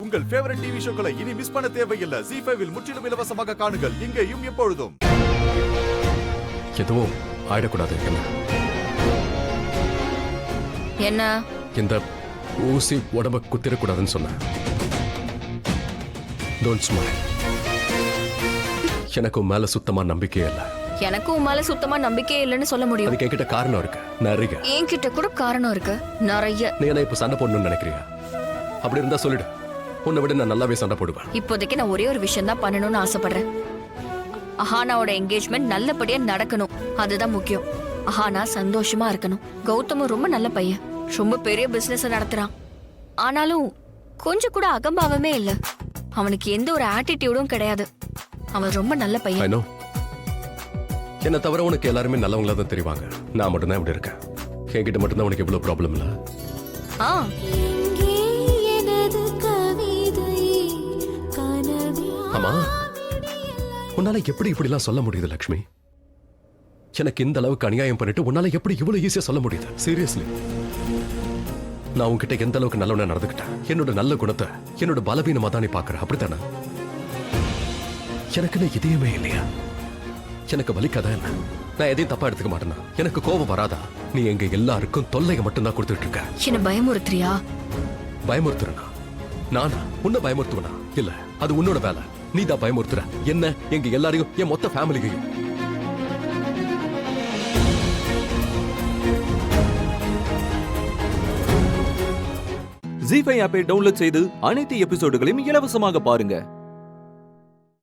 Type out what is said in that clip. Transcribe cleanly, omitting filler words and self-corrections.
உங்கள் favourite TV ஷோக்களை இனி miss பண்ண தேவையில்லை. ZEE5 இல் முற்றிலும் இலவசமாக காணுங்கள். இங்கேயும் எப்பொழுதும். எதுவும் ஆயிடக்கூடாது. என்ன இந்த ஊசி உடம்ப குத்திரக்கூடாதுன்னு சொன்ன. Don't smile. எனக்கு உன் மேல சுத்தமா நம்பிக்கையே இல்லை. எனக்கு உன் மேல சுத்தமா நம்பிக்கையே இல்லைன்னு சொல்ல முடியும். அதுக்கு என்கிட்ட காரணம் இருக்கு, நிறைய. என்கிட்ட கூட காரணம் இருக்கு, நிறைய. நீ என்ன இப்ப சண்டை போடணும்னு நினைக்கிறியா? அப்படி இருந்தா சொல்லிடு, உன்னை விட நான் நல்லாவே சண்டை போடுவேன். இப்போதைக்கு நான் ஒரே ஒரு விஷயம் தான் பண்ணணும்னு ஆசைப்படுறேன். அஹானாவோட என்கேஜ்மெண்ட் நல்லபடியா நடக்கணும், அதுதான் முக்கியம். அஹானா சந்தோஷமா இருக்கணும். கௌதமும் ரொம்ப நல்ல பையன், ரொம்ப பெரிய பிசினஸ் நடத்துறான். ஆனாலும் கொஞ்சம் கூட அகம்பாவமே இல்ல. அவனுக்கு எந்த ஒரு ஆட்டிடியூடும் கிடையாது. அவன் ரொம்ப நல்ல பையன். என்ன தவிர உனக்கு எல்லாருமே நல்லவங்களா தான் தெரிவாங்க. நான் மட்டும் தான் இப்படி இருக்கேன். என்கிட்ட மட்டும் தான் உனக்கு இவ்வளவு ப்ராப்ளம் இல்ல. ஆமா, உன்னால எப்படி இப்படி எல்லாம் சொல்ல முடியுது லக்ஷ்மி? எனக்கு இந்த அளவுக்கு அநியாயம் பண்ணிட்டு உன்னால எப்படி இவ்வளவு ஈஸியா சொல்ல முடியுது? சீரியஸ்லி, நான் உன்கிட்ட எந்த அளவுக்கு நல்லவனா நடந்துக்கிட்டேன். என்னோட நல்ல குணத்தை என்னோட பலவீனமா தான் நீ பாக்குற, அப்படித்தானே? எனக்குன்னு இதயமே இல்லையா? எனக்கு வலிக்காதா என்ன? நான் எதையும் தப்பா எடுத்துக்க மாட்டேனா? எனக்கு கோபம் வராதா? நீ எங்க எல்லாருக்கும் தொல்லையை மட்டும்தான் கொடுத்துட்டு இருக்க. என்ன பயமுறுத்துறியா? பயமுறுத்துறனா? நானா உன்னை பயமுறுத்துவனா? இல்ல, அது உன்னோட வேலை. நீ தான் பயமுறுத்துற என்ன, எங்க எல்லாரையும், என் மொத்த ஃபேமிலியையும். ZEE5 ஆப்பை டவுன்லோட் செய்து அனைத்து எபிசோடுகளையும் இலவசமாக பாருங்க.